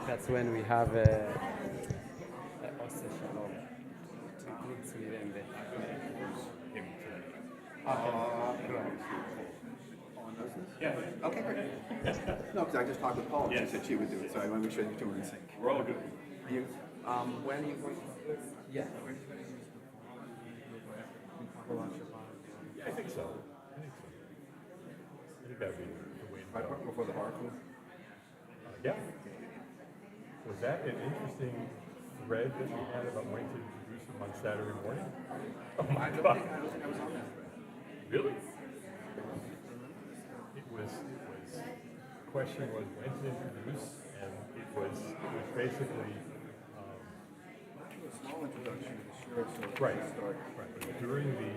That's when we have Osse Shalom. Techniques within the. Yeah. Okay, great. No, because I just talked with Paul. She said she would do it, so I want to make sure you two are in sync. We're all good. You, when are you going? Yeah. I think so. I think that would be the way to go. Before the bar close? Yeah. Was that an interesting thread that we had about when to introduce them on Saturday morning? Oh my God. I don't think I was on that thread. Really? The question was when to introduce, and it was basically A small introduction to the short, so right. start. Right. But during the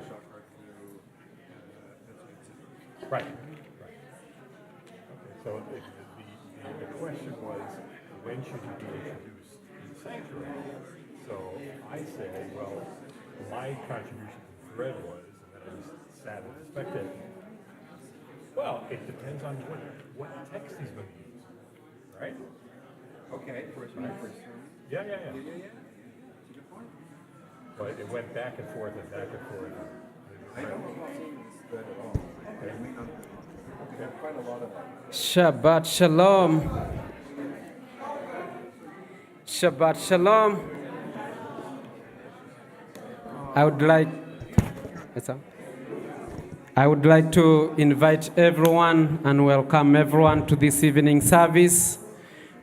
shot right through. right. Okay. So the question was when should he be introduced in the sanctuary? So I said, well, my contribution to the thread was, and then I just sat and spectated. Well, it depends on what text he's going to use, right? Okay, first one, first sermon. Yeah. Yeah. That's a good point. But it went back and forth and back and forth. I don't recall seeing this thread at all. Okay, we have quite a lot of that. Shabbat Shalom. Shabbat Shalom. I would like to invite everyone and welcome everyone to this evening service.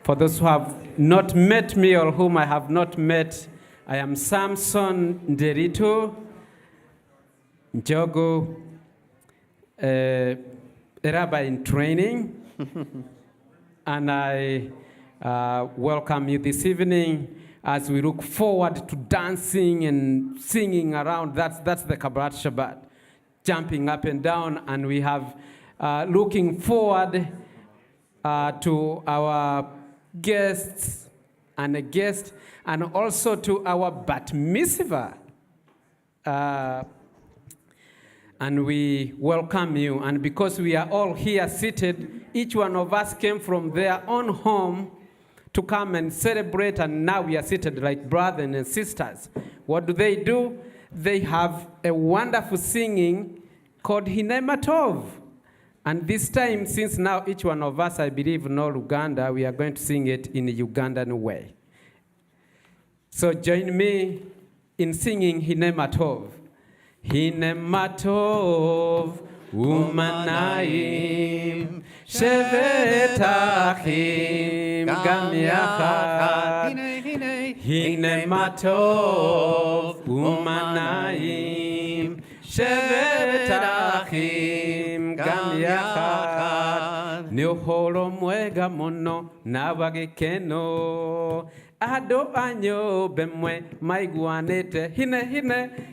For those who have not met me or whom I have not met, I am Samson Nderito Njogo, a rabbi in training, and I welcome you this evening as we look forward to dancing and singing around. That's the Kabbalat Shabbat, jumping up and down, and we have looking forward to our guests and a guest, and also to our bat mitzvah. And we welcome you. And because we are all here seated, each one of us came from their own home to come and celebrate, and now we are seated like brothers and sisters. What do? They have a wonderful singing called Hinematov. And this time, since now each one of us, I believe, know Uganda, we are going to sing it in the Ugandan way. So join me in singing Hinematov. Hinematov umanaim shevet achim gam yachad. Hinematov umanaim shevet achim gam yachad. Neoholom wega mono navagekeno. Ado anyo bemwe maiguanete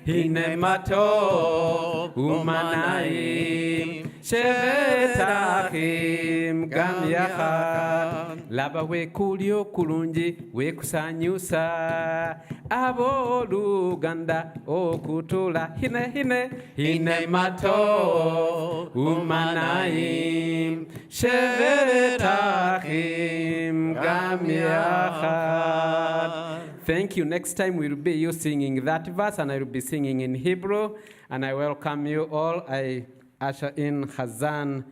hine mato umanaim shevetachim gam yachad laba we kulio kulunji we kusanyusa abo Luganda okutula hine mato umanaim shevetachim gam yachad. Thank you. Next time we'll be you singing that verse, and I will be singing in Hebrew. And I welcome you all. I usher in Hazan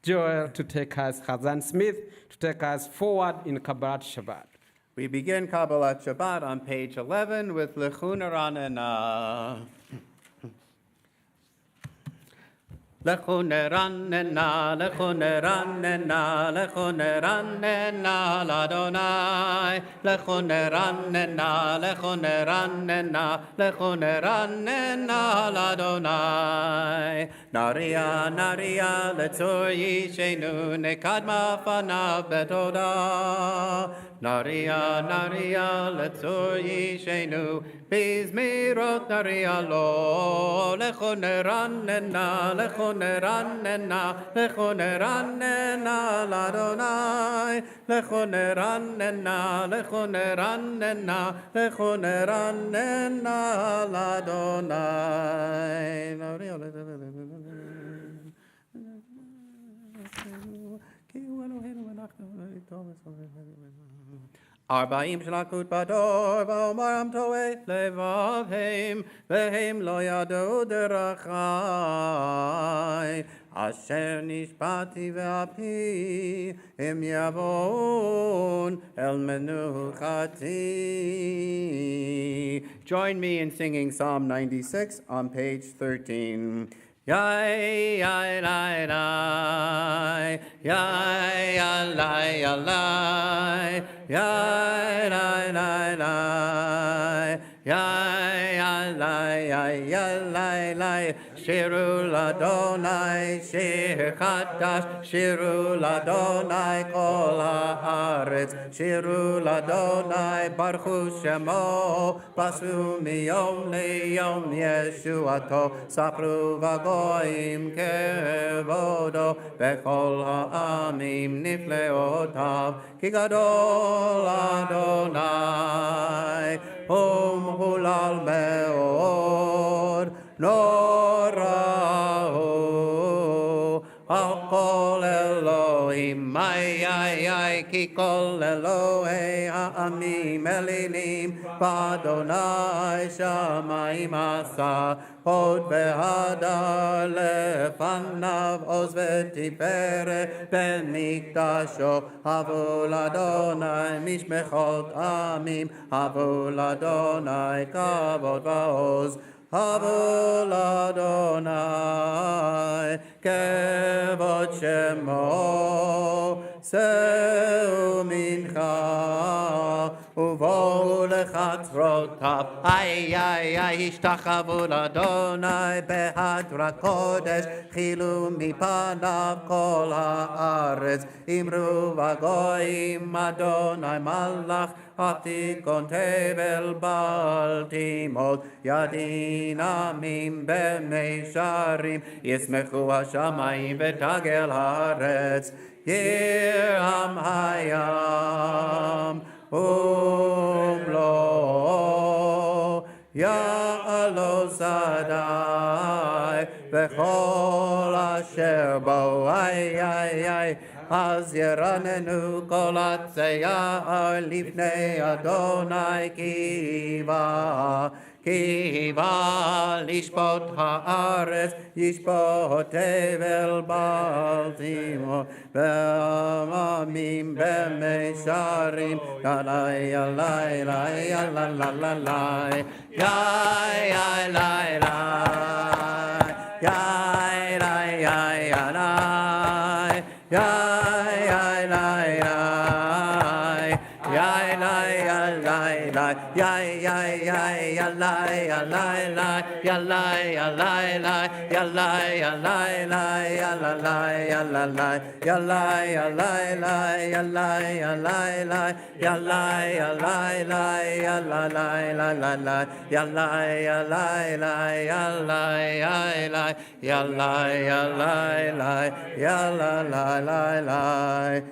Joel to take us, Hazan Smith to take us forward in Kabbalat Shabbat. We begin Kabbalat Shabbat on page 11 with Lechuneranena. Lechuneranena, lechuneranena, lechuneranena, l'Adonai. Lechuneranena, lechuneranena, lechuneranena, l'Adonai. Naria, naria, letzor yishenu, nekadma fanav betoda. Naria, naria, letzor yishenu, bizmirot naria lo. Lechuneranena, lechuneranena, lechuneranena, l'Adonai. Lechuneranena, lechuneranena, lechuneranena, l'Adonai. 40 שלקות בדור, ואומרם טועה לבבהם, והם לא ידעו דרכי. אשר נשבעתי ואפי, הם יבואון אל מנוחתי. Join me in singing Psalm 96 on page 13. Yai, yai, lai, lai, yai, yai, lai, lai, yai, lai, lai, lai, yai, yai, lai, yai, yai, lai, lai, shiru l'Adonai, shir chadash, shiru l'Adonai, kol haaretz, shiru l'Adonai, baruch shemo, pasu miyom liyom yeshuato, sapru v'goyim kevodo, v'chol ha'amim nifleotav, ki gadol Adonai, hulal me'od, norahu, al kol Elohim, ay, ki kol Elohei ha'amim elilim, v'Adonai shamayim asa, hod v'hadar lefanav, oz v'tiferet b'mikdasho, havu l'Adonai mishmechot amim, havu l'Adonai kavod v'oz, havu l'Adonai kevod shemo, seu mincha uvol lechatzrotav. Ay, ishtachavu l'Adonai behadra kodesh, chilu mipanav kol haaretz, imru v'goyim Adonai malach, Atikon tevel baltimot, yadin amim b'meisharim, yismechu hashamayim v'tagel haaretz, yiram hayam umlo, ya'alo sadai, v'chol asher bo, ay, אז ירננו כל הצער לפני אדוני קיבה לשפוט הארץ, ישפוט תבל בלטימות, ועממים במישרים, יאללה, יאללה, יאללה, יאללה,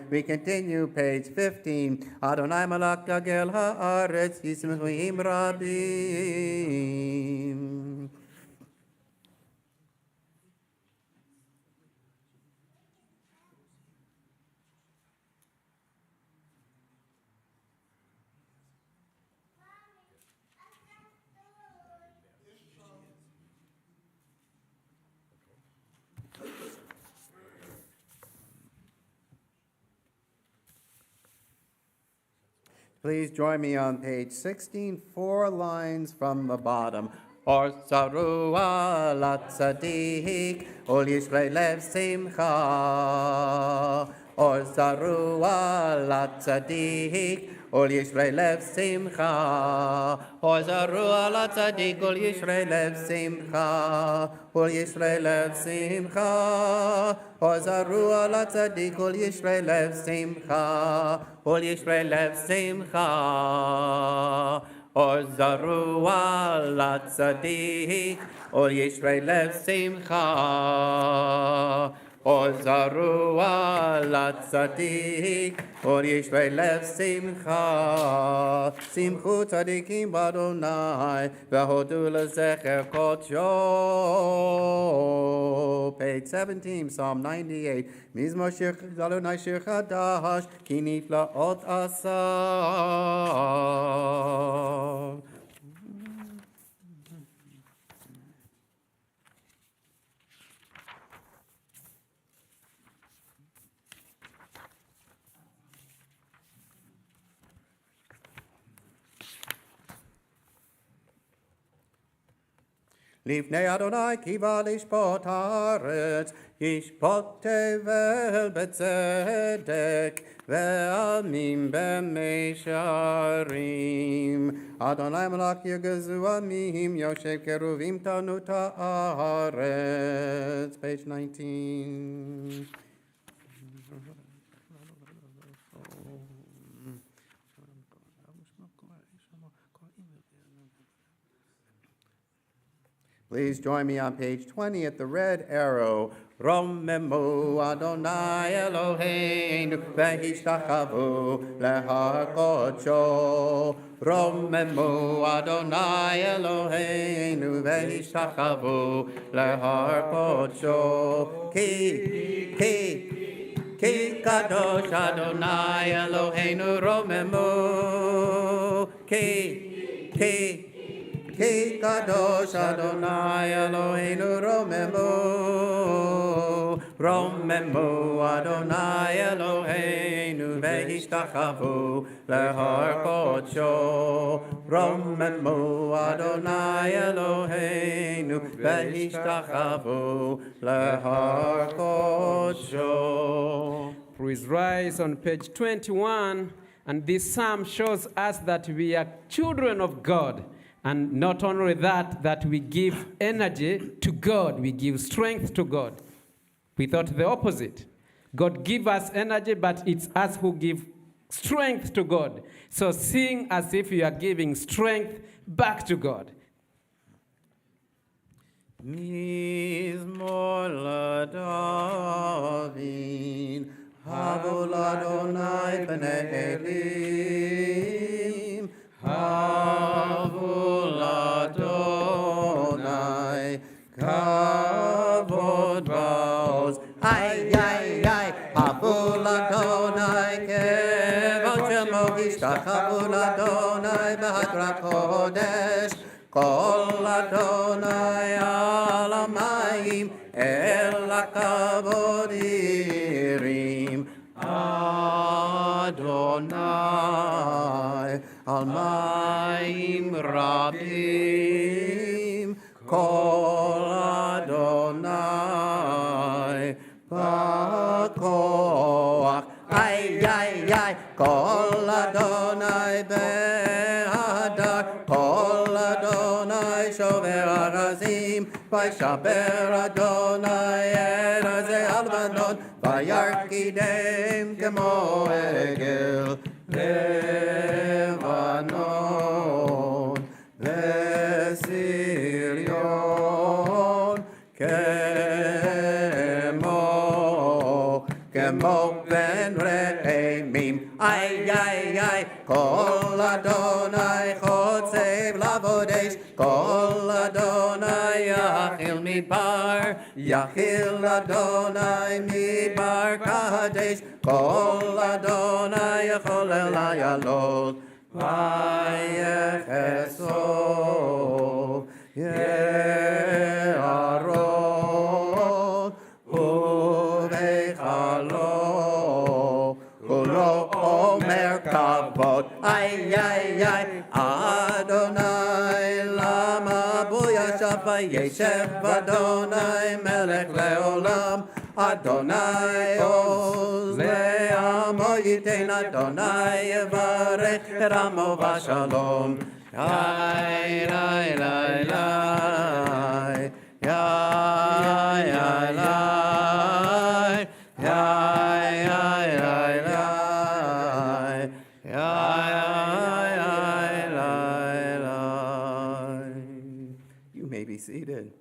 We continue, page 15. Adonai malak gel haaretz yismechuim rabim. Please join me on page 16, 4 lines from the bottom. Or sarua la tzadik, ol yishrei lev simcha. Or sarua la tzadik, ol yishrei lev simcha. Or sarua la tzadik, ol yishrei lev simcha. Ol yishrei lev simcha. Or sarua la tzadik, ol yishrei lev simcha. Ol yishrei lev simcha. Or zarua la tzadik, or yishrei lev simcha. Ozarua latzadik, or yishvei lev simcha, simchu tzadikim badonai, v'hodu lezecher kodsho. Page 17, Psalm 98. Mizmor shir Adonai shir chadash, ki niflaot asa. Lifnei Adonai kiva lishpot haaretz, yishpot tevel betzedek, ve'amim b'meisharim. Adonai malach yirgezu amim, yoshev keruvim tanu ta'aretz. Page 19. Please join me on page 20 at the red arrow. Romemu Adonai Eloheinu ve'ishtachavu lehar kodsho. Romemu Adonai Eloheinu ve'ishtachavu lehar kodsho. Ki kadosh Adonai Eloheinu romemu. Ki kadosh Adonai Eloheinu romemu. Romemu Adonai Eloheinu ve'ishtachavu lehar kodsho. Romemu Adonai Eloheinu ve'ishtachavu lehar kodsho. Please rise on page 21. And this psalm shows us that we are children of God. And not only that we give energy to God, we give strength to God. We thought the opposite. God gives us energy, but it's us who give strength to God. So sing as if you are giving strength back to God. Mizmor LaDavid, Havu l'Adonai b'nei Elim, Havu l'Adonai, kavod v'oz. Ay, Havu l'Adonai, kevod shemo yishtachavu l'Adonai b'hadrat kodesh. Kol Adonai al hamayim el hakavod yirim. Adonai al mayim rabim. Kol Adonai b'koach. Ay, Kol Adonai behadar. Kol Adonai shover arazim. Vayshaber Adonai erazei alvanon. Vayarkidem kemo egel Levanon. Vesirion kemo ben re'emim. Ay, Kol Adonai chotzev lavodesh. Kol Adonai yachil Adonai midbar kadesh. Kol Adonai yacholel hayalot. Vayecheso ye'arot uvechalo kulo omer kavod. Ay, Adonai lama buyashav vayeshev Adonai melech leolam. Adonai oz le'amo yitein. Adonai yevarech ramo v'shalom. Yai, You may be seated.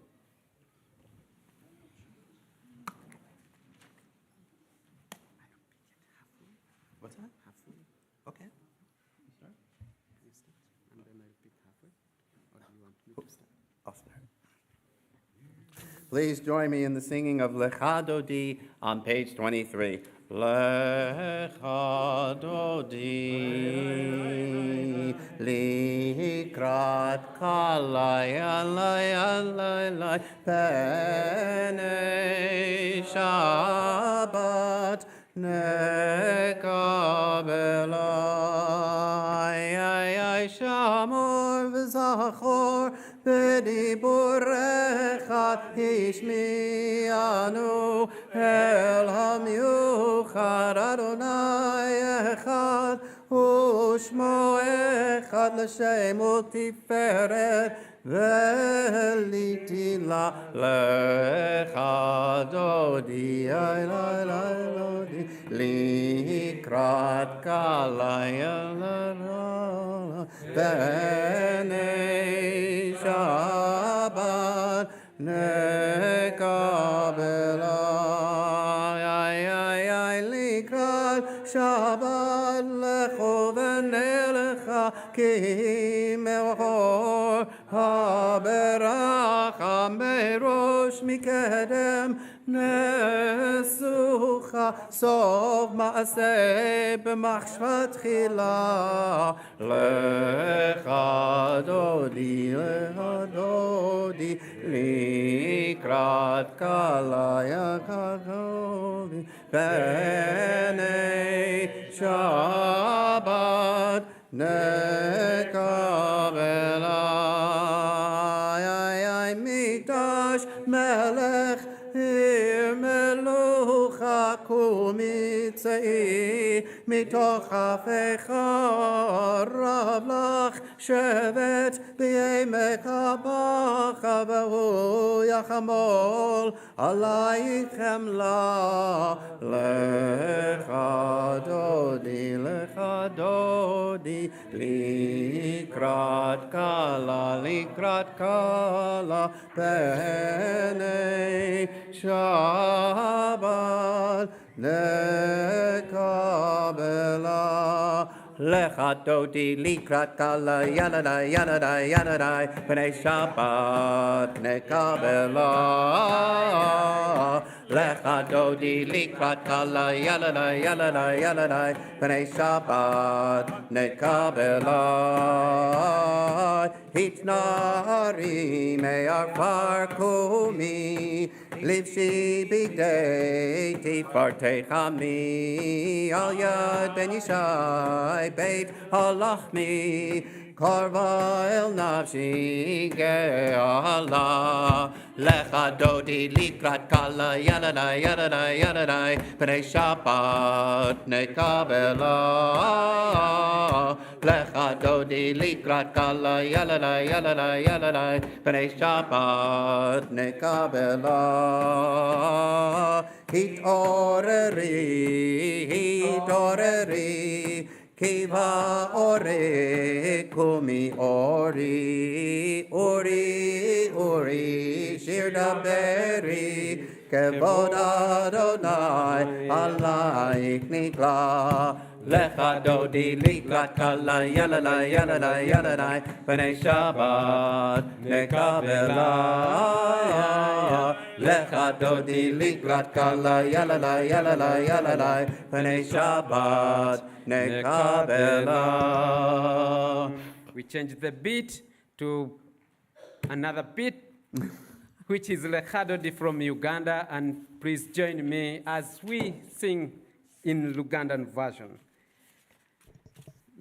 Please join me in the singing of Lecha Dodi on page 23. Lecha Dodi likrat kalai alai alai penei Shabbat nekabelai shamor v'zachor b'diburecha ishmi'anu el hamiuchad Adonai echad u'shmo echad l'shem u'tiferet Veliti la lecha dodi lodi likrat kalaya benei Shabbat nekabela likrat Shabbat lecho v'nelecha ki me'or haberacha merosh mikedem nesucha sov ma'aseh b'machshvat chila lecha dodi likrat kalaya kakodi benei Shabbat nekabela mikdash melech melucha kumitzei mitoch afecha rablach shevet b'yemek habacha v'hu yachamol alaychem la lecha dodi likrat kala penei Shabbat nekabela lecha dodi likrat kala yanadai penei Shabbat nekabela lecha dodi likrat kala yanadai penei Shabbat nekabela hitnari me'arfar kumi livshi bigdei tifartei chami al yad ben yishai beit halachmi karva el nafshi ge'ala lecha dodi likrat kala yanadai penei Shabbat nekabela lecha dodi likrat kala yanadai penei Shabbat nekabela hitoreri kiva ore kumi ori shir daberi kevod Adonai alaik nikla lecha dodi likrat kala yanadai penei Shabbat nekabela lecha dodi likrat kala yanadai penei Shabbat nekabela. We change the beat to another beat, which is Lecha Dodi from Uganda, and please join me as we sing in Ugandan version.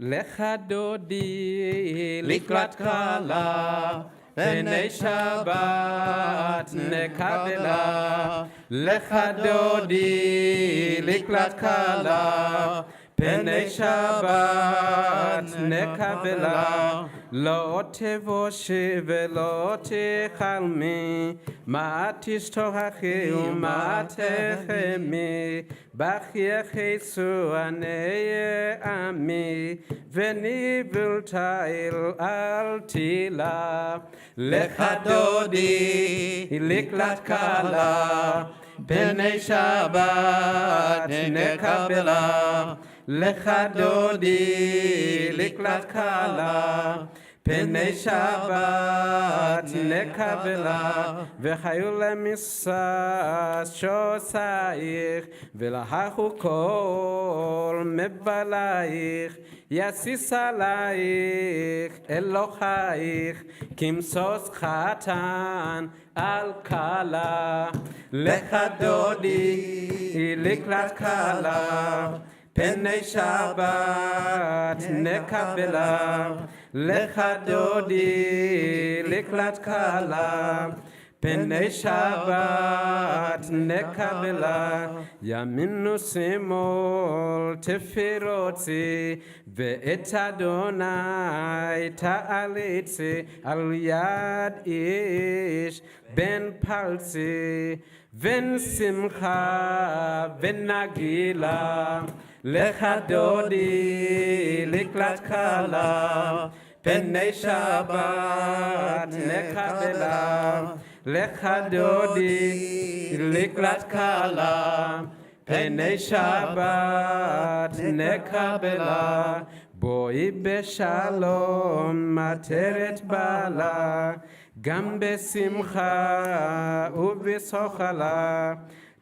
Lecha Dodi likrat kala penei Shabbat nekabela lecha dodi likrat kala penei Shabbat nekabela lo tevoshi velo techalmi ma tishtohachi u'ma techemi b'chiechesu anei ami v'nivilta al tila lecha dodi likrat kala penei Shabbat nekabela lecha dodi likrat kala פני שבת נקבלה, וחיו למסע שוסייך, ולהכו כל מבלייך, יסיס עלייך אלוהייך, כמסוס חתן על כלה, לך דודי לקראת כלה, פני שבת נקבלה, לך דודי לקראת כלה, פני שבת נקבלה, ימין ושמאל תפרוצי, ואת אדוני תעליצי, על יד איש בן פלצי, בן שמחה ונגילה, לך דודי לקראת כלה, פני שבת נקבלה, לך דודי לקראת כלה, פני שבת נקבלה, בואי בשלום עטרת בעלה, גם בשמחה ובשוכלה,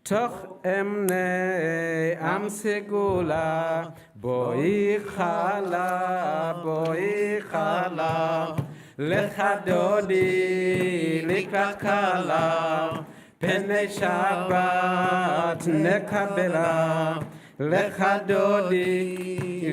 תוך אמני עם סגולה, בואי חלה, בואי חלה, לך דודי לקראת כלה, פני שבת נקבלה, לך דודי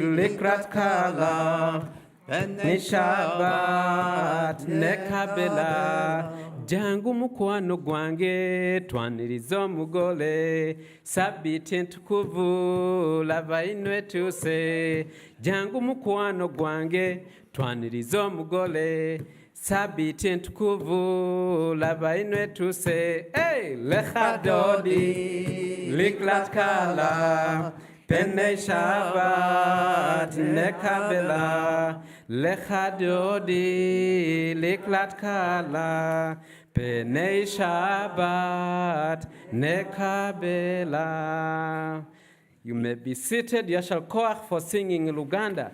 לקראת כלה, פני שבת נקבלה. Jangu mukwano gwange twaniriza mugole, sabiti ntukuvu lava inwe tuse. Jangu mukwano gwange twaniriza mugole, sabiti ntukuvu lava inwe tuse. Hey, lecha dodi likrat kala, pene Shabbat nekabela, lecha dodi likrat kala, pene Shabbat nekabela. You may be seated. Yashal koach for singing in Uganda.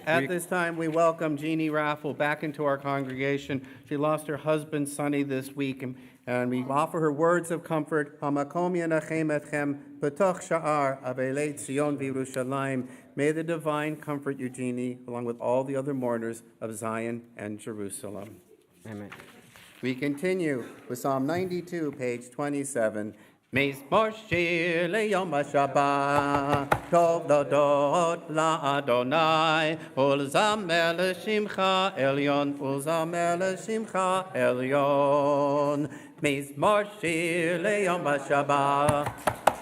At this time, we welcome Jeannie Raffle back into our congregation. She lost her husband, Sonny, this week, and we offer her words of comfort. HAMAKOM yanachem etchem b'toch sha'ar avelei Tzion v'Yerushalayim. May the divine comfort you, Jeannie, along with all the other mourners of Zion and Jerusalem. Amen. We continue with Psalm 92, page 27. Mizmor shir leyom hashבת, tov ladot laAdonai, ulzamer l'shimcha elyon, ulzamer l'shimcha elyon. Mizmor shir leyom hashבת,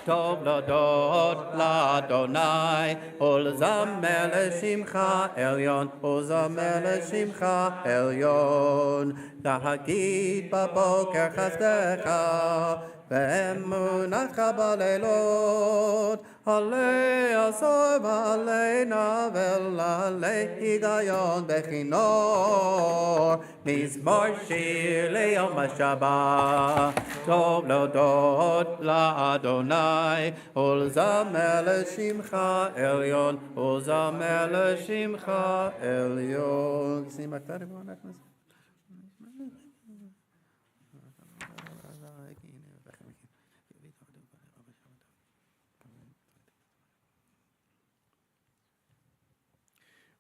tov ladot laAdonai, ulzamer l'shimcha elyon, ulzamer l'shimcha elyon. Lahagid baboker chasdecha, ואמונתך בלילות, עלי עשור ועלי נבל, עלי היגיון בכינור, מזמור שיר ליום השבת, טוב להודות לאדוני, ולזמר לשמך עליון, ולזמר לשמך עליון.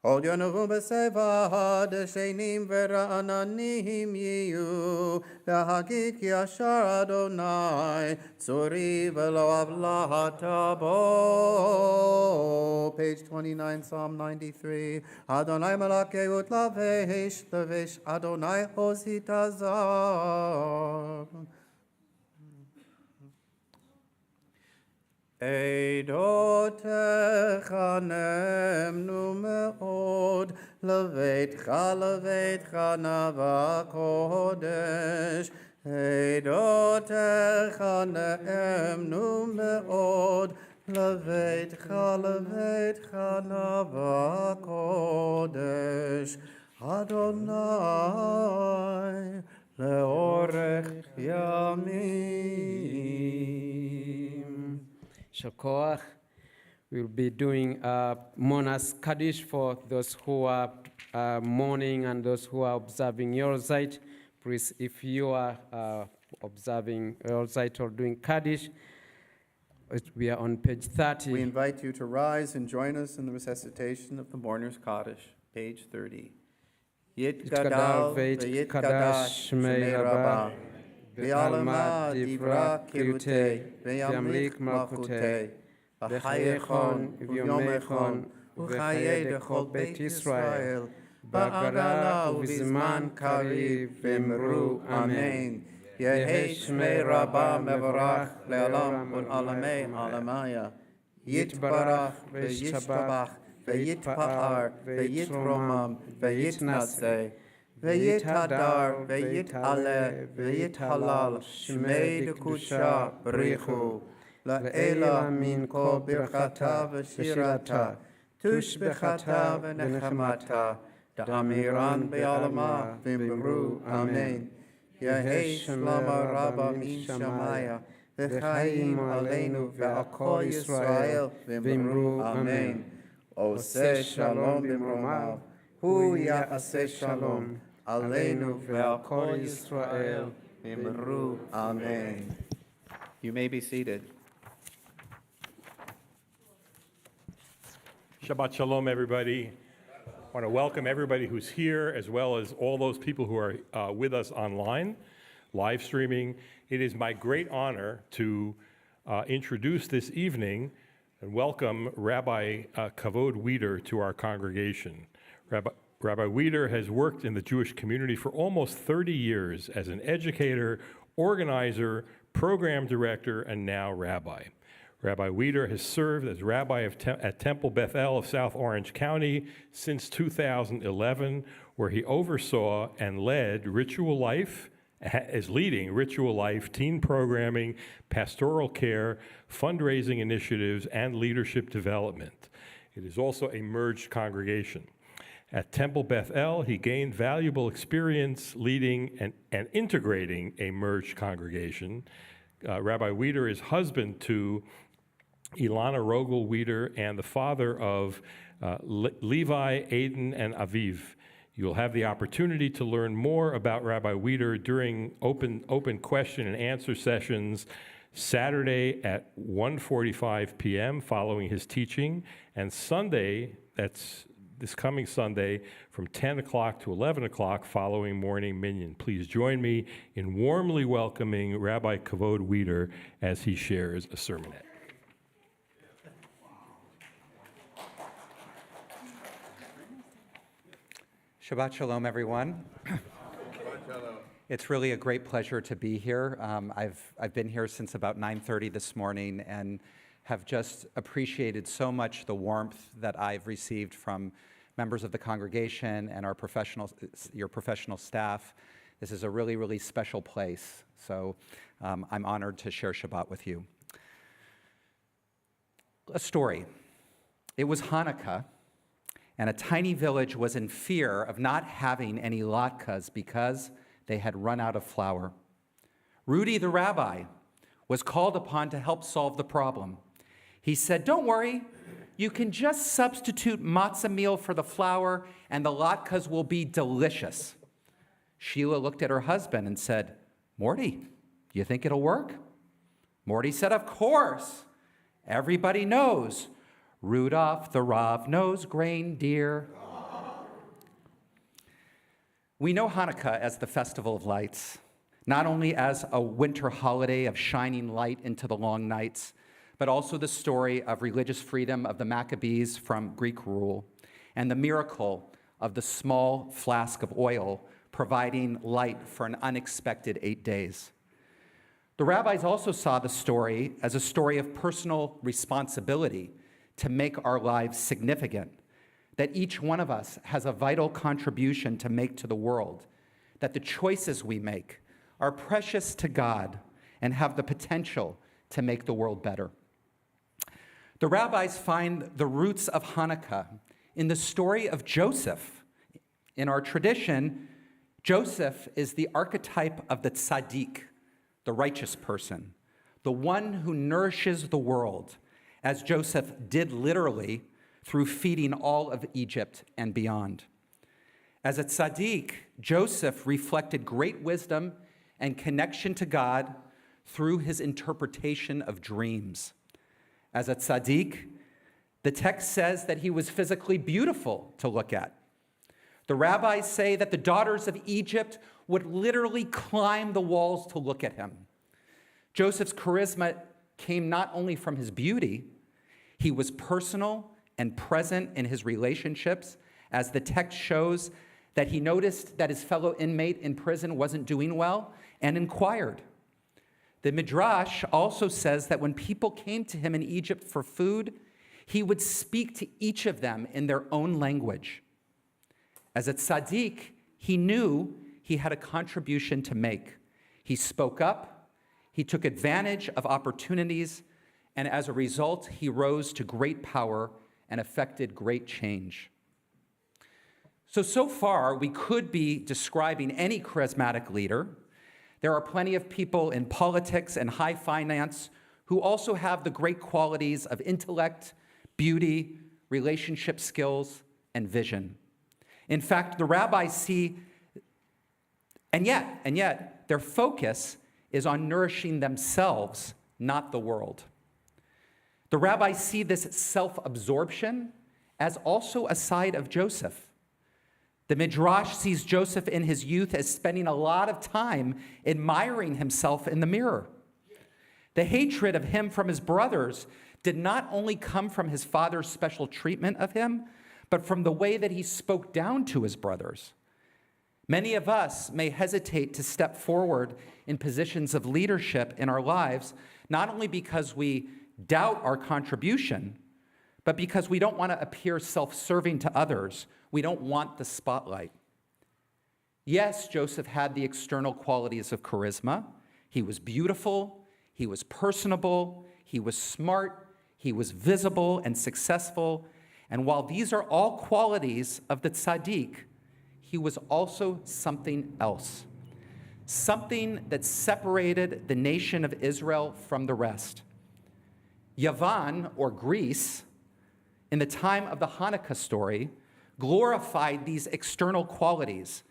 עוד ינובו בסבא, דשנים ורעננים יהיו, להגיד כי ישר אדוני, צורי ולא עוולה תבוא. Page 29, Psalm 93. אדוני מלכות לבש, לבש אדוני עוז התעזר. עדותיך נאמנו מאוד, לביתך נאווה קודש. עדותיך נאמנו מאוד, לביתך נאווה קודש. אדוני לאורך ימים. Shakoach. We'll be doing Mourner's Kaddish for those who are mourning and those who are observing Yortzeit. Please, if you are observing Yortzeit or doing Kaddish, we are on page 30. We invite you to rise and join us in the recitation of the Mourner's Kaddish, page 30. Yit gadal ve'yit kadash shmei Rabba, ve'alma divra kirute, ve'yamlik malchute, v'chayechon v'yomechon, v'chaye dechol Beit Yisrael, ba'agala u'vizman kariv v'emru amen. Yehi shmei Rabba mevorach le'olam ul'alamei alamaya. Yitbarach ve'yishtabach ve'yitpa'ar ve'yitromam ve'yitnaseh ve'yithadar ve'yit'aleh ve'yithalal shmei dekusha b'richu la'ela min kol birchata v'shirata tushbechata v'nechemata da'amiran be'alama v'imru amen. Yehi shlama Rabba min shamaya v'chaim aleinu ve'al kol Yisrael v'imru amen. Oseh shalom b'mromav, hu ya'aseh shalom aleinu ve'al kol Yisrael v'imru amen. You may be seated. Shabbat Shalom, everybody. I want to welcome everybody who's here, as well as all those people who are with us online, live streaming. It is my great honor to introduce this evening and welcome Rabbi Kavod Wieder to our congregation. Rabbi Wieder has worked in the Jewish community for almost 30 years as an educator, organizer, program director, and now rabbi. Rabbi Wieder has served as rabbi at Temple Beth El of South Orange County since 2011, where he oversaw and led Ritual Life, is leading Ritual Life, teen programming, pastoral care, fundraising initiatives, and leadership development. It is also a merged congregation. At Temple Beth El, he gained valuable experience leading and integrating a merged congregation. Rabbi Wieder is husband to Ilana Rogel Wieder and the father of Levi, Aiden, and Aviv. You'll have the opportunity to learn more about Rabbi Wieder during open question and answer sessions Saturday at 1:45 p.m. following his teaching, and Sunday, that's this coming Sunday, from 10 o'clock to 11 o'clock following morning minyan. Please join me in warmly welcoming Rabbi Kavod Wieder as he shares a sermonette. Shabbat Shalom, everyone. It's really a great pleasure to be here. I've been here since about 9:30 this morning and have just appreciated so much the warmth that I've received from members of the congregation and your professional staff. This is a really, really special place. So I'm honored to share Shabbat with you. A story. It was Hanukkah, and a tiny village was in fear of not having any latkes because they had run out of flour. Rudy the rabbi was called upon to help solve the problem. He said, "Don't worry, you can just substitute matzah meal for the flour and the latkes will be delicious." Sheila looked at her husband and said, "Morty, you think it'll work?" Morty said, "Of course. Everybody knows Rudolph the Red-Nosed Reindeer." We know Hanukkah as the Festival of Lights, not only as a winter holiday of shining light into the long nights, but also the story of religious freedom of the Maccabees from Greek rule, and the miracle of the small flask of oil providing light for an unexpected 8 days. The rabbis also saw the story as a story of personal responsibility to make our lives significant, that each one of us has a vital contribution to make to the world, that the choices we make are precious to God and have the potential to make the world better. The rabbis find the roots of Hanukkah in the story of Joseph. In our tradition, Joseph is the archetype of the tzaddik, the righteous person, the one who nourishes the world as Joseph did literally through feeding all of Egypt and beyond. As a tzaddik, Joseph reflected great wisdom and connection to God through his interpretation of dreams. As a tzaddik, the text says that he was physically beautiful to look at. The rabbis say that the daughters of Egypt would literally climb the walls to look at him. Joseph's charisma came not only from his beauty, he was personal and present in his relationships, as the text shows that he noticed that his fellow inmate in prison wasn't doing well and inquired. The Midrash also says that when people came to him in Egypt for food, he would speak to each of them in their own language. As a tzaddik, he knew he had a contribution to make. He spoke up, he took advantage of opportunities, and as a result, he rose to great power and effected great change. So far, we could be describing any charismatic leader. There are plenty of people in politics and high finance who also have the great qualities of intellect, beauty, relationship skills, and vision. In fact, the rabbis see, and yet, their focus is on nourishing themselves, not the world. The rabbis see this self-absorption as also a side of Joseph. The Midrash sees Joseph in his youth as spending a lot of time admiring himself in the mirror. The hatred of him from his brothers did not only come from his father's special treatment of him, but from the way that he spoke down to his brothers. Many of us may hesitate to step forward in positions of leadership in our lives, not only because we doubt our contribution, but because we don't want to appear self-serving to others. We don't want the spotlight. Yes, Joseph had the external qualities of charisma. He was beautiful, he was personable, he was smart, he was visible and successful. And while these are all qualities of the tzaddik, he was also something else, something that separated the nation of Israel from the rest. Yavan, or Greece, in the time of the Hanukkah story, glorified these external qualities.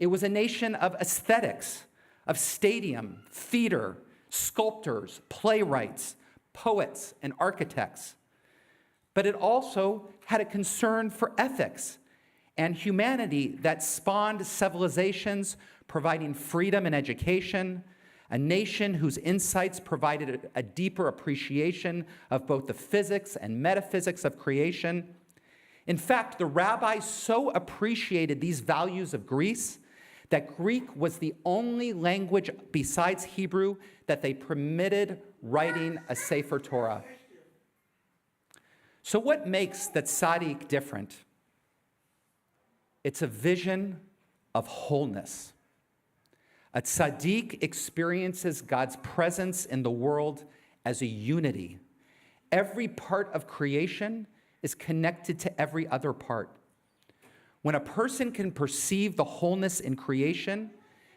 It was a nation of aesthetics, of stadium, theater, sculptors, playwrights, poets, and architects. But it also had a concern for ethics and humanity that spawned civilizations providing freedom and education, a nation whose insights provided a deeper appreciation of both the physics and metaphysics of creation. In fact, the rabbis so appreciated these values of Greece that Greek was the only language besides Hebrew that they permitted writing a Sefer Torah. So what makes the tzaddik different? It's a vision of wholeness. A tzaddik experiences God's presence in the world as a unity. Every part of creation is connected to every other part. When a person can perceive the wholeness in creation,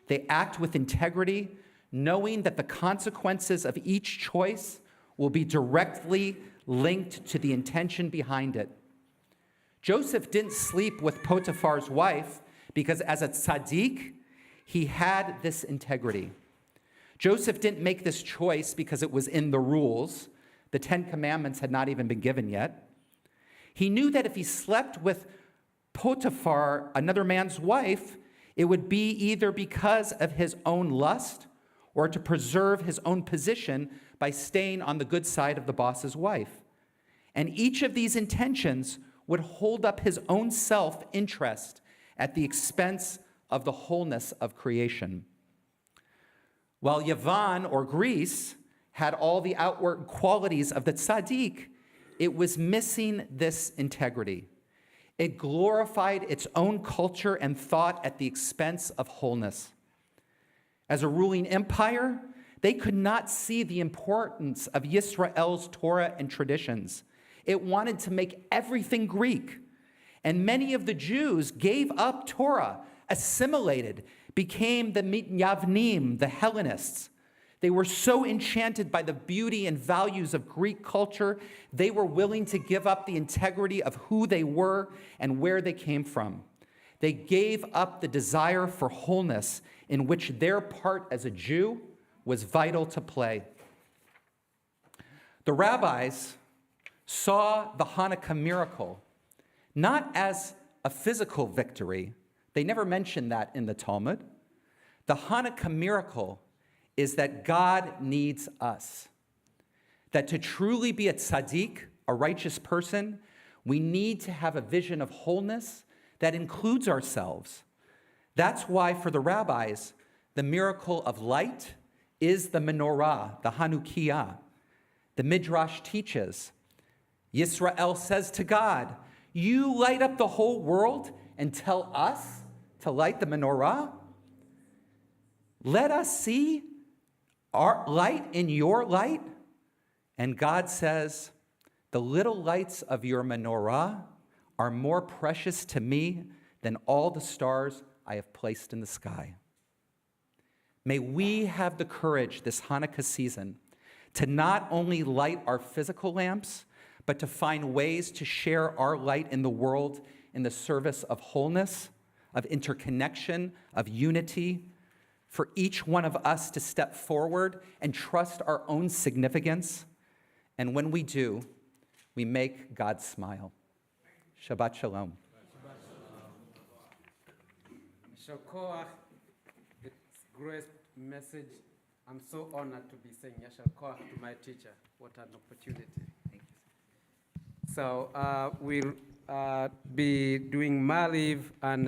they act with integrity, knowing that the consequences of each choice will be directly linked to the intention behind it. Joseph didn't sleep with Potiphar's wife because as a tzaddik, he had this integrity. Joseph didn't make this choice because it was in the rules. The 10 Commandments had not even been given yet. He knew that if he slept with Potiphar, another man's wife, it would be either because of his own lust or to preserve his own position by staying on the good side of the boss's wife. And each of these intentions would hold up his own self-interest at the expense of the wholeness of creation. While Yavan, or Greece, had all the outward qualities of the tzaddik, it was missing this integrity. It glorified its own culture and thought at the expense of wholeness. As a ruling empire, they could not see the importance of Yisrael's Torah and traditions. It wanted to make everything Greek. And many of the Jews gave up Torah, assimilated, became the Yavnim, the Hellenists. They were so enchanted by the beauty and values of Greek culture, they were willing to give up the integrity of who they were and where they came from. They gave up the desire for wholeness in which their part as a Jew was vital to play. The rabbis saw the Hanukkah miracle not as a physical victory. They never mentioned that in the Talmud. The Hanukkah miracle is that God needs us. That to truly be a tzaddik, a righteous person, we need to have a vision of wholeness that includes ourselves. That's why for the rabbis, the miracle of light is the menorah, the Hanukkah. The Midrash teaches, Yisrael says to God, you light up the whole world and tell us to light the menorah? Let us see our light in your light. And God says, the little lights of your menorah are more precious to me than all the stars I have placed in the sky. May we have the courage this Hanukkah season to not only light our physical lamps, but to find ways to share our light in the world in the service of wholeness, of interconnection, of unity, for each one of us to step forward and trust our own significance. And when we do, we make God smile. Shabbat Shalom. Shakoach, it's great message. I'm so honored to be saying Yashar Koach to my teacher. What an opportunity. Thank you. So we'll be doing Maliv, and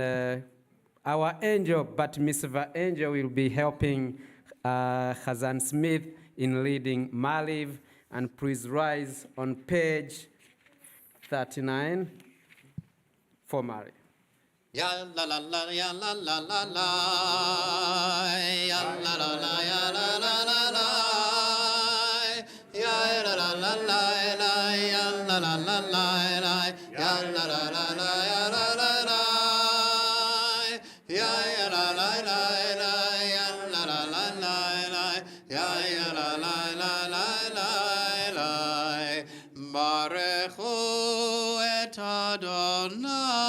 our angel, Bat Mitzvah angel, will be helping Chazan Smith in leading Maliv. And please rise on page 39 for Maliv. Ya la la la ya la la la la ya la la la ya la la la la ya la la la la ya la la la la ya la la la la ya la la la ya la la la ya la la la la ya la la la la Barechu et Adonai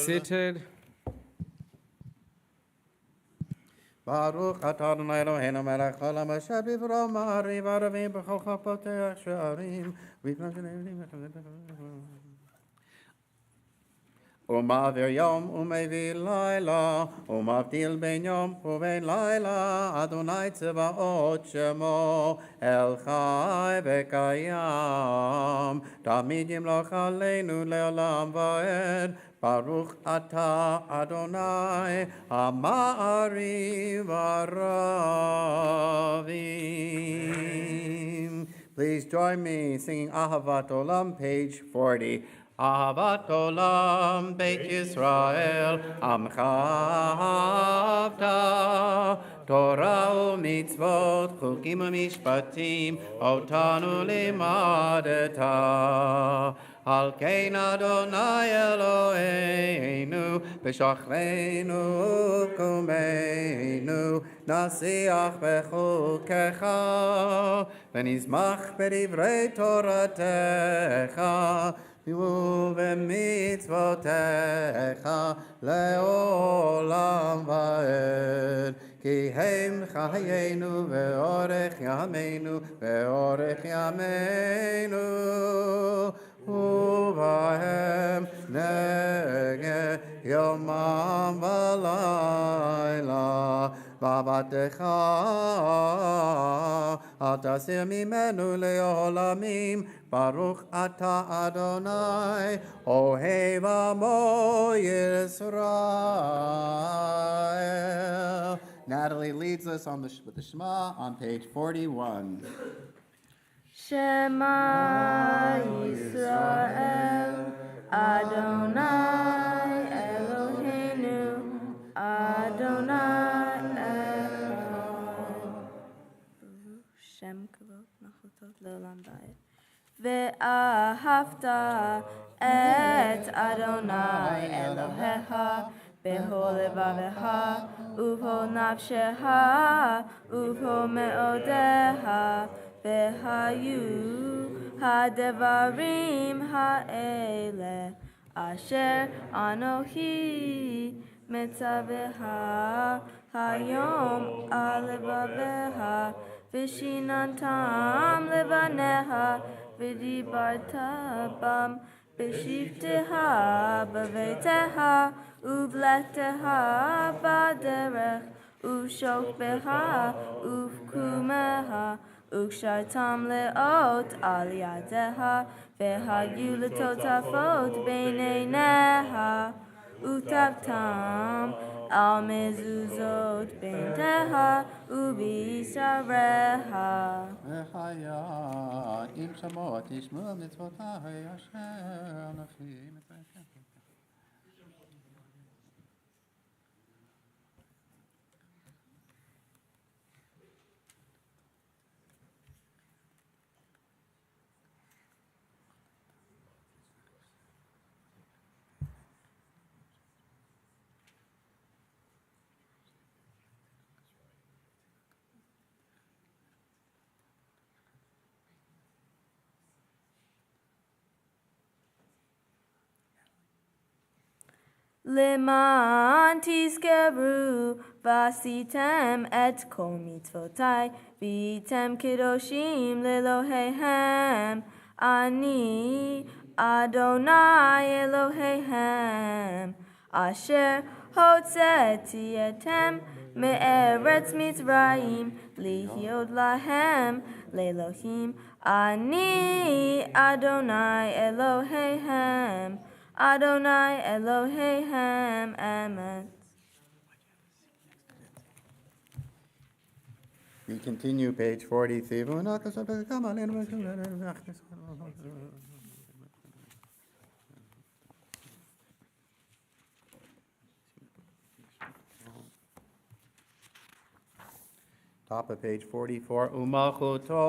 Seated. Baruch atah Adonai Eloheinu melech haolam asher bivro ma'ariv aravim b'chol chapoteach she'arim ומעביר יום ומביא לילה, ומבדיל בין יום ובין לילה, אדוני צבאות שמו, אל חי וקיים, תמיד ימלוך עלינו לעולם ועד, ברוך אתה אדוני, המעריב ערבים. Please join me singing Ahavat Olam, page 40. Ahavat Olam, Beit Yisrael, Amcha Avta, Torah u'mitzvot, Chukim u'mishpatim, Otanu limadeta. Al kein Adonai Eloheinu, B'shachreinu u'kumeinu, Nasiach b'chukecha, V'nizmach b'divrei Toratecha, ובמצוותיך לעולם ועד. כי הם חיינו ואורך ימינו ואורך ימינו, ובהם נגד יומם ולילה. ועבדך אל תסיר ממנו לעולמים. ברוך אתה אדוני אוהב עמו Yisrael. Natalie leads us on with the Shema on page 41. Shema Yisrael, Adonai Eloheinu, Adonai Echad. Shem kavod nachotot leolam bayit. Ve'ahavta et Adonai Elohecha b'chol levavecha u'b'chol nafshecha u'b'chol me'odecha ve'hayu hadevarim ha'ele asher anochi metzavecha hayom al levavecha v'shinantam levanecha v'dibarta bam b'shivteha b'veiteha uvleteha b'derech uvshokbeha uvkumeha ukshartam leot al yadeha v'hayu letotafot b'neineha utavtam al mezuzot b'nteha ubisareha. V'chaya im shamot yishmu mitzvotai asher anochi mitzvah. Leman tizkeru vasitem et kol mitzvotai v'item kedoshim lelohehem ani Adonai Elohehem asher hotzeti etem me'eretz Mitzrayim lihiot lahem lelohim ani Adonai Elohehem Adonai Elohehem Emet. We continue page 43. Top of page 44. Umachuto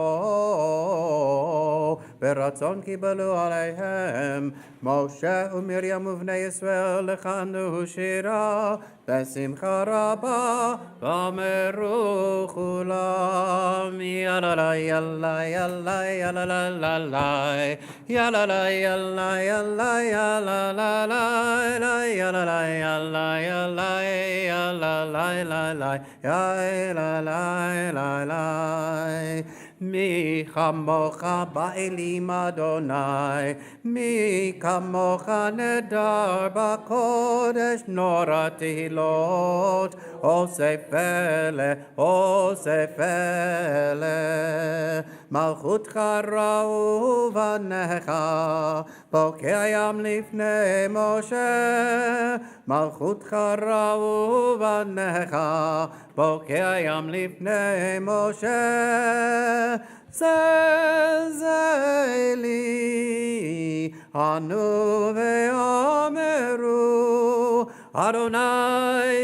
beratzon kibalu aleihem Moshe uMiriam uvnei Yisrael lechanu shira besimcha rabba v'ameru chulam yalalai yalalai yalalai yalalai yalalai yalalai yalalai yalalai yalalai yalalai mi chamocha ba'elim Adonai mi kamocha nedar b'kodesh nora tehilot osefele malchutcha ra'u v'necha bokeyam lifnei Moshe malchutcha ra'u v'necha bokeyam lifnei Moshe Zezeli anu ve'ameru Adonai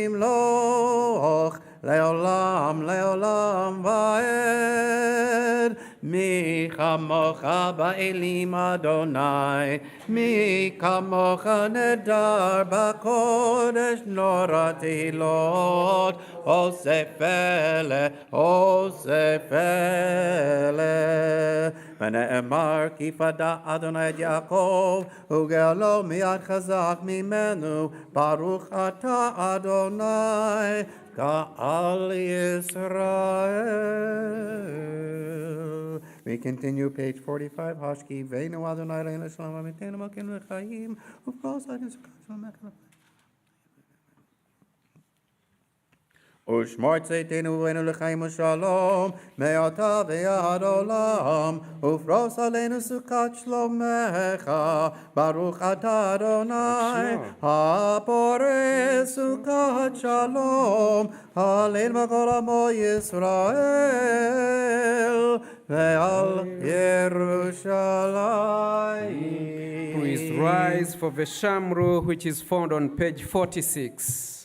yimloch leolam leolam va'ed mi chamocha ba'elim Adonai mi kamocha nedar b'kodesh nora tehilot osefele ונאמר כי פדה אדוני את יעקב וגאלו מיד חזק ממנו ברוך אתה אדוני גאל ישראל. We continue page 45. Hashki veinu Adonai leinu shalom amitenu makenu l'chaim uv'kol sa'adin s'kazal mekenu. ושמור צאתנו ובנו לחיים ושלום, מעתה ועד עולם, ופרוס עלינו סוכת שלומך, ברוך אתה אדוני, הפורש סוכת שלום, הלל בכל עמו ישראל, ועל ירושלים. Please rise for the Shamru, which is found on page 46.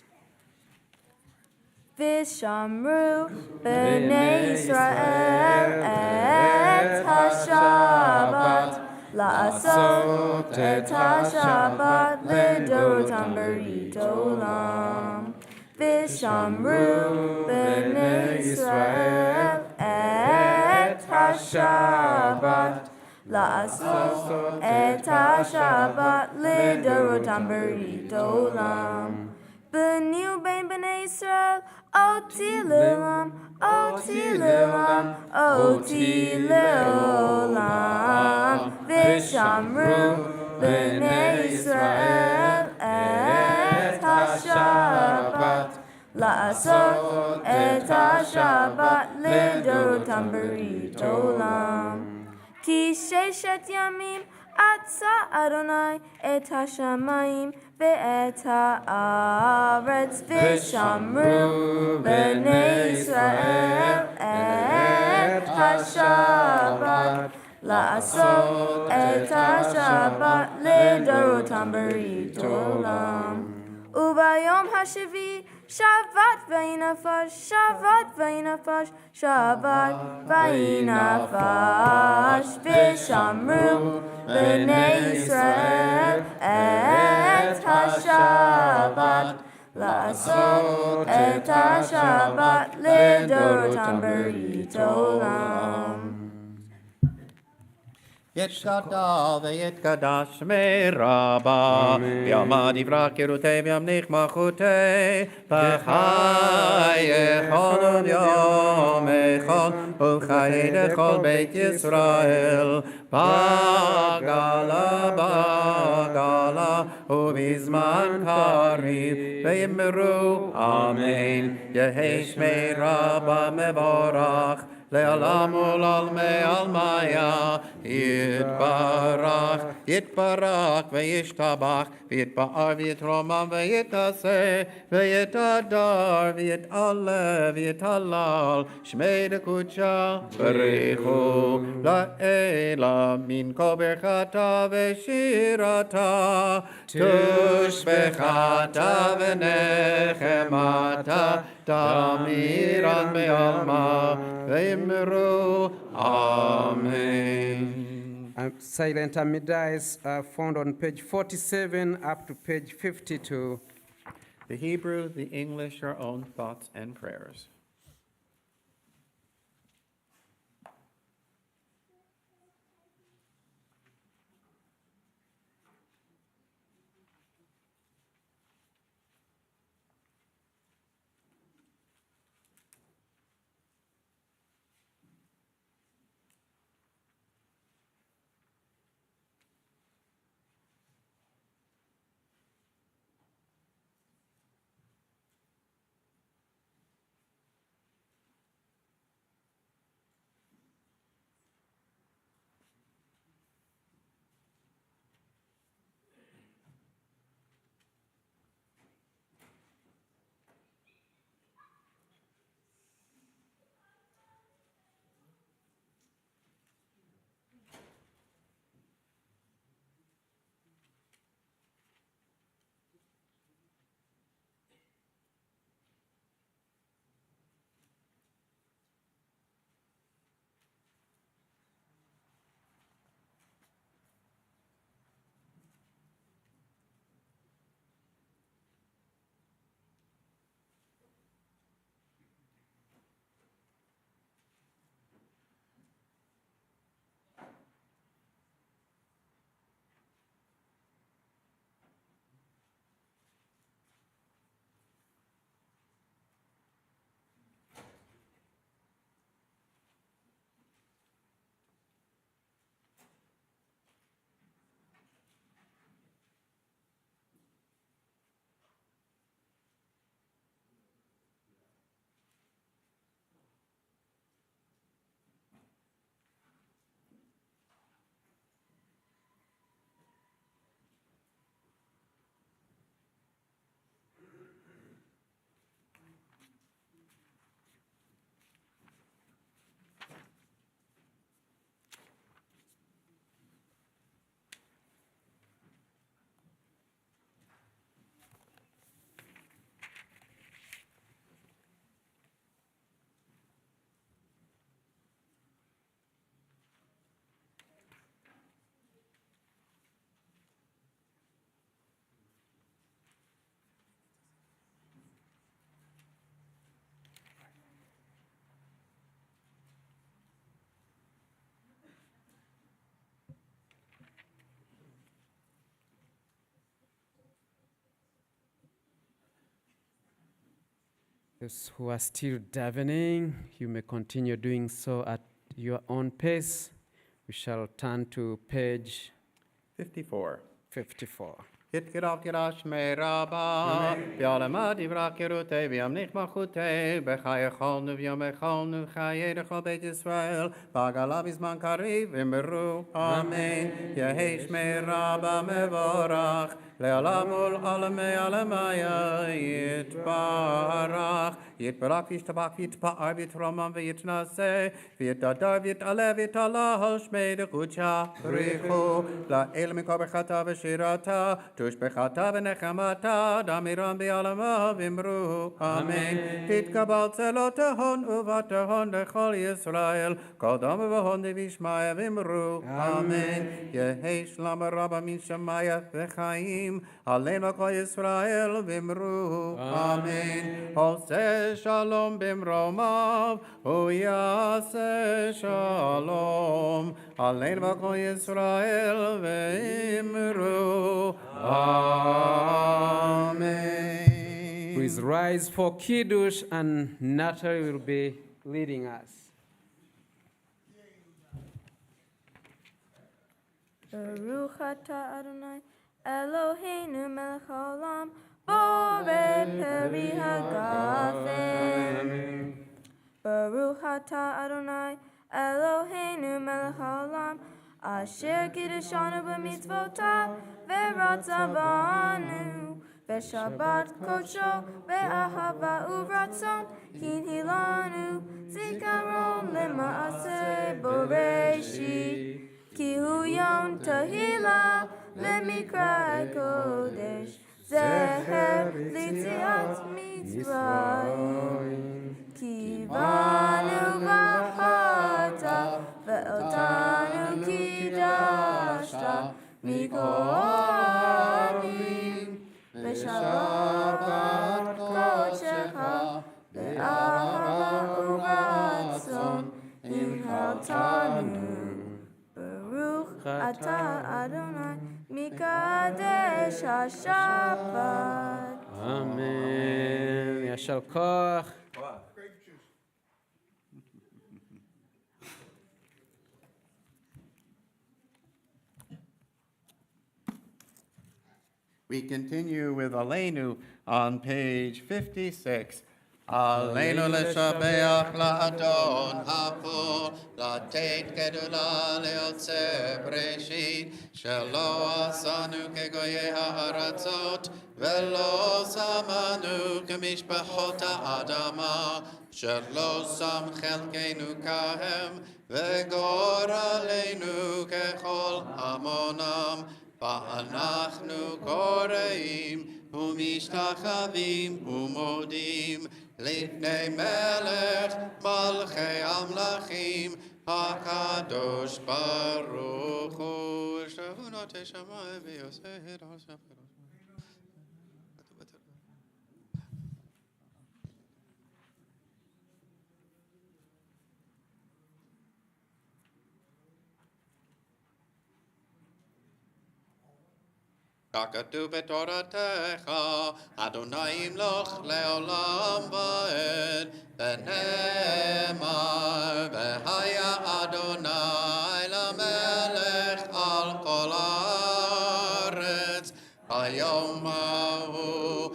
Vishamru b'nei Yisrael et ha-Shabbat la'asot et ha-Shabbat lidorotam berit olam. Vishamru b'nei Yisrael et ha-Shabbat la'asot et ha-Shabbat lidorotam berit olam. B'niu ben b'nei Yisrael, oti le'olam, oti le'olam, oti le'olam. V'shamru b'nei Yisrael et ha-Shabbat, la'asot et ha-Shabbat lidorotam berit olam. Ki sheshet yamim atza Adonai et ha-shamayim ve'et ha'aretz v'shamru b'nei Yisrael et ha-Shabbat la'asot et ha-Shabbat lidorotam berit olam. Ubayom ha-shavi Shabbat v'inafash, Shabbat v'inafash, Shabbat v'inafash, v'shamru b'nei Yisrael et ha-Shabbat, la'asot et ha-Shabbat lidorotam berit olam. יתגדל ויתקדש מרבה, ויעמד יברח קירותי וימליך מלכותי, בחייך עוד יום אחד, ולחיי לכל בית ישראל, בגלה בגלה, ובזמן קריב, ויאמרו אמן, יהי שמי רבה מבורך, לעולם ולעולמי עלמיה, יתברך, יתברך וישתבח, ויתפאר ויתרומם ויתעשה, ויתהדר ויתעלה ויתהלל, שמי דקודשה בריחו, לאלה מן כל ברכתה ושירתה, תושבחתה ונחמתה, תמירן בעלמה, ויאמרו אמן. Silent Amidah is found on page 47 up to page 52. The Hebrew, the English, our own thoughts and prayers. Those who are still davening, you may continue doing so at your own pace. We shall turn to page 54. 54. יתקרב קרש מרבה, ביעלמה דברה קירותי, וימניך מלכותי, בחי יכולנו ויום יכולנו, חיי לכל בית ישראל, ועגלה בזמן קריב, אמרו אמן. יהי שמי רבה מבורך, לעולם ולעולמי עולמיה יתברך. יתברך וישתבח ויתפאר ויתרומם ויתנשא, ויתהדר ויתעלה ויתהלל שמי דקודשה בריחו, לאל מכל ברכתה ושירתה, תושבחתה ונחמתה, דמירם בעלמה ואמרו אמן. תתקבל צלותיהון ובתיהון לכל ישראל, כל דם ובהון וישמעיה ואמרו אמן. יהי שלום רבה משמיה וחיים, עלינו כל ישראל ואמרו אמן. עושה שלום במרומיו, הוא יעשה שלום, עלינו כל ישראל ואמרו Amen. Please rise for Kiddush, and Natalie will be leading us. Baruch atah Adonai Eloheinu melech haolam borei peri hagafen. Baruch atah Adonai Eloheinu melech haolam asher kiddushanu b'mitzvotav ve'ratzah b'anu ve'shabbat kodsho ve'ahava uvratzon kinhilanu zikaron lema'aseh boreshit ki hu yom tahila lemikra kodesh zeher litziat mitzrayim ki banu v'achata ve'otanu kidashta mikohanim ve'shabbat kodshecha ve'ahava uvratzon imhaltanu Baruch atah Adonai mikadesh haShabbat. Amen. Yashar koach. We continue with Aleinu on page 56. Aleinu לשבח לאדון הפול, לתת גדולה ליוצא בראשית, שלא עשנו כגויי הארצות, ולא שמנו כמשפחות האדמה, שלא שם חלקנו כהם, וגורלנו ככל המונם. ואנחנו קוראים ומשתחווים ומודים לפני מלך מלכי המלכים הקדוש ברוך הוא. שכונות השמיים ויוסי את הספר. ככתוב בתורתך, אדוני ימלוך לעולם ועד, ונאמר, והיה אדוני למלך על כל הארץ, ביום ההוא,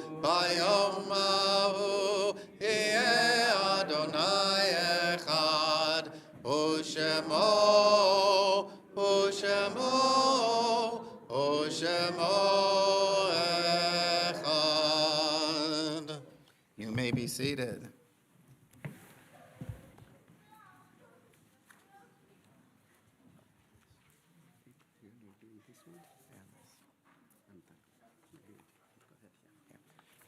יהיה אדוני אחד, ושמו echad. You may be seated.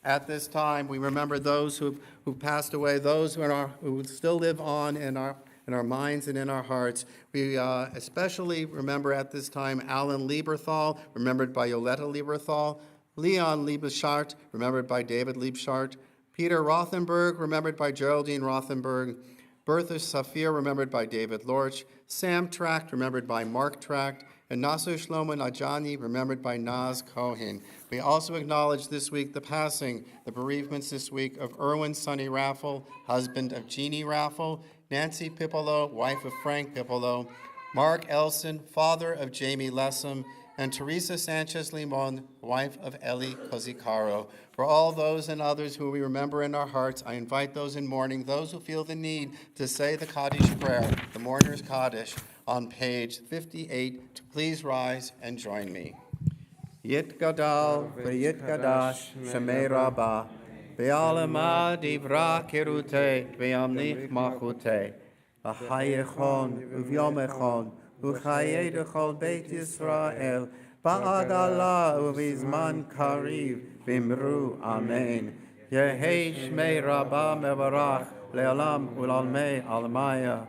At this time, we remember those who passed away, those who still live on in our minds and in our hearts. We especially remember at this time Alan Lieberthal, remembered by Yoletta Lieberthal, Leon Liebschart, remembered by David Liebschart, Peter Rothenberg, remembered by Geraldine Rothenberg, Bertha Safir, remembered by David Lorch, Sam Tract, remembered by Mark Tract, and Nasu Shlomo Najani, remembered by Naz Cohen. We also acknowledge this week the bereavements this week of Erwin Sonny Raffle, husband of Jeannie Raffle, Nancy Pipolo, wife of Frank Pipolo, Mark Elson, father of Jamie Lessam, and Teresa Sanchez Limon, wife of Eli Cosicaro. For all those and others who we remember in our hearts, I invite those in mourning, those who feel the need to say the Kaddish prayer, the Mourner's Kaddish, on page 58, to please rise and join me. Yit Gadal, V'yit Gadash, Shemei Rabbah, V'alema Divra Kirute, V'yamnich Machute, V'chayechon, Uvyomechon, Uchayedechol Beit Yisrael, Ba'ad Allah uvizman kariv, Vimru Amen. Yehei Shmei Rabbah Mevarach, Le'alam Ulalmei Almaya,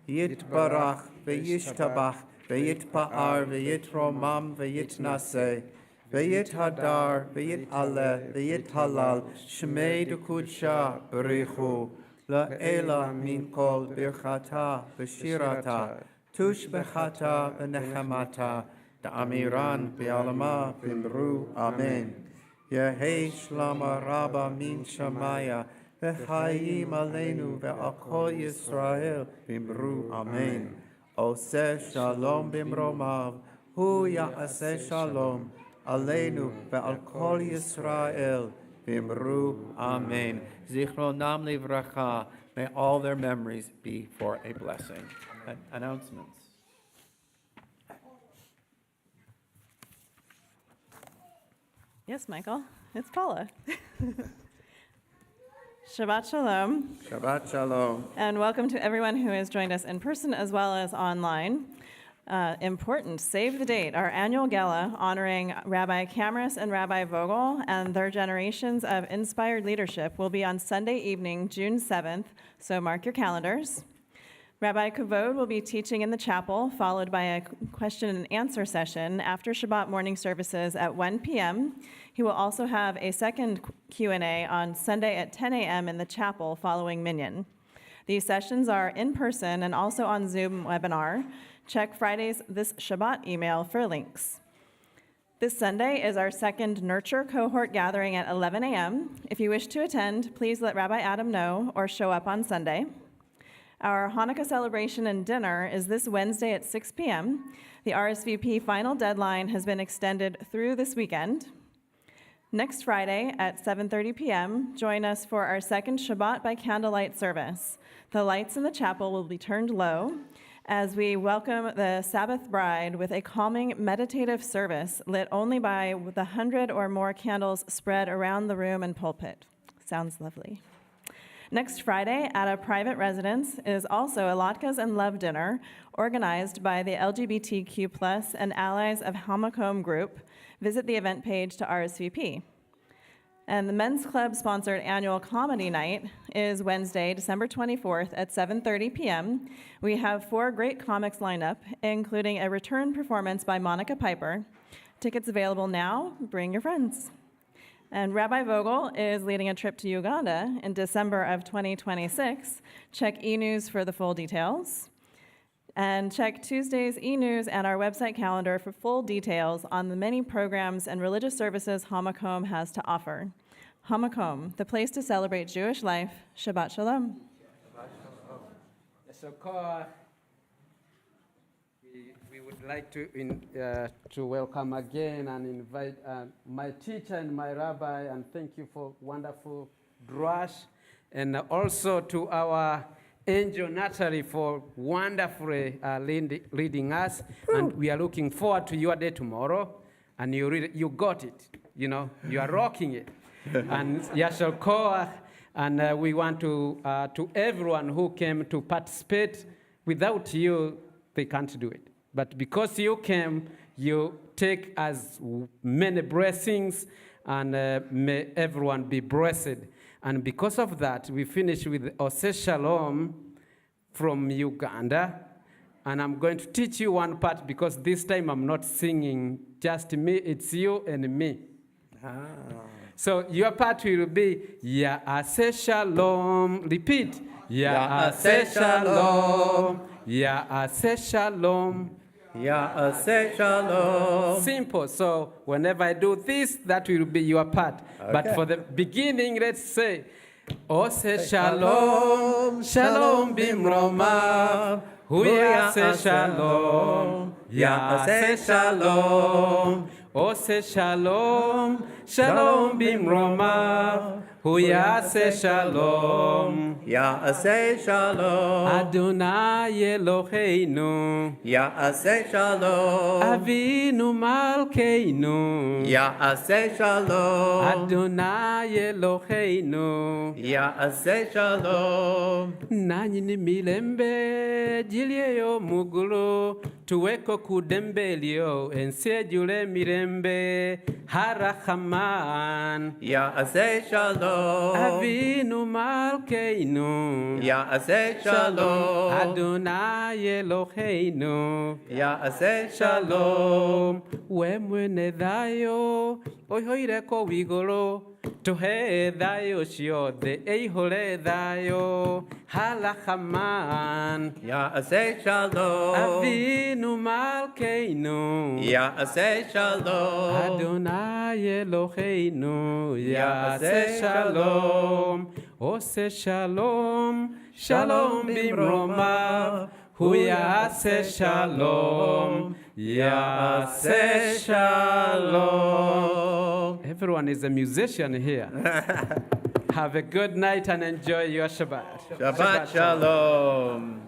Yitbarach, V'yishtabach, V'yitpa'ar, V'yitromam, V'yitnaseh, V'yithadar, V'yit'aleh, V'yithalal, Shmei Dukudsha, B'richu, La'ela min kol birchata, V'shirata, Tush bechata v'nechamata, da'amiran v'alama v'imru, Amen. Yehei shlama rabba min shamaya, v'chayim aleinu v'akol Yisrael, v'imru, Amen. Oseh shalom b'mromav, hu ya'aseh shalom, aleinu v'al kol Yisrael, v'imru, Amen. Zichronam livracha, may all their memories be for a blessing. Announcements. Yes, Michael, it's Paula. Shabbat Shalom. Shabbat Shalom. And welcome to everyone who has joined us in person as well as online. Important, save the date, our annual gala honoring Rabbi Kamras and Rabbi Vogel and their generations of inspired leadership will be on Sunday evening, June 7th, so mark your calendars. Rabbi Kavod will be teaching in the chapel, followed by a question and answer session after Shabbat morning services at 1 p.m. He will also have a second Q&A on Sunday at 10 a.m. in the chapel following Minyan. These sessions are in person and also on Zoom webinar. Check Friday's This Shabbat email for links. This Sunday is our second Nurture cohort gathering at 11 a.m. If you wish to attend, please let Rabbi Adam know or show up on Sunday. Our Hanukkah celebration and dinner is this Wednesday at 6 p.m. The RSVP final deadline has been extended through this weekend. Next Friday at 7:30 p.m., join us for our second Shabbat by candlelight service. The lights in the chapel will be turned low as we welcome the Sabbath bride with a calming meditative service lit only by the 100 or more candles spread around the room and pulpit. Sounds lovely. Next Friday at a private residence is also a Latkes and Love dinner organized by the LGBTQ+ and Allies of HAMAKOM group. Visit the event page to RSVP. And the Men's Club sponsored annual comedy night is Wednesday, December 24th at 7:30 p.m. We have 4 great comics lined up, including a return performance by Monica Piper. Tickets available now. Bring your friends. And Rabbi Vogel is leading a trip to Uganda in December of 2026. Check e-news for the full details. And check Tuesday's e-news and our website calendar for full details on the many programs and religious services HAMAKOM has to offer. HAMAKOM, the place to celebrate Jewish life. Shabbat Shalom. We would like to welcome again and invite my teacher and my rabbi, and thank you for wonderful drush, and also to our angel Natalie for wonderfully leading us. And we are looking forward to your day tomorrow. And you got it, you are rocking it. And Yashal Koach, and we want to everyone who came to participate. Without you, they can't do it. But because you came, you take as many blessings, and may everyone be blessed. And because of that, we finish with Oseh Shalom from Uganda. And I'm going to teach you one part because this time I'm not singing just me, it's you and me. So your part will be Ya'aseh Shalom. Repeat. Ya'aseh Shalom. Ya'aseh Shalom. Ya'aseh shalom. Simple. So whenever I do this, that will be your part. But Okay. for the beginning, let's say, Ose shalom, shalom bimromav. Huyase shalom, Ya'aseh shalom. Ose shalom, shalom bimromav. Huyase shalom. Ya'aseh shalom. Adonai Eloheinu, Ya'aseh shalom. Avinu Malkeinu, Ya'aseh shalom. Adonai Eloheinu, Ya'aseh shalom. nanyi ni milembe jilieyo mugulu, tuweko kudembelio ensejule mirembe harachaman. Ya'aseh shalom. Avinu Malkeinu, Ya'aseh shalom. Adonai Eloheinu, Ya'aseh shalom. We mwene dayo, oihoireko wigolo, tohe dayo shiode, eihole dayo, halachaman. Ya'aseh shalom. Avinu Malkeinu, Ya'aseh shalom. Adonai Eloheinu, Ya'aseh shalom. Ose shalom, shalom bimromav. Hu Ya'aseh shalom, Ya'aseh shalom. Everyone is a musician here. Have a good night and enjoy your Shabbat. Shabbat shalom.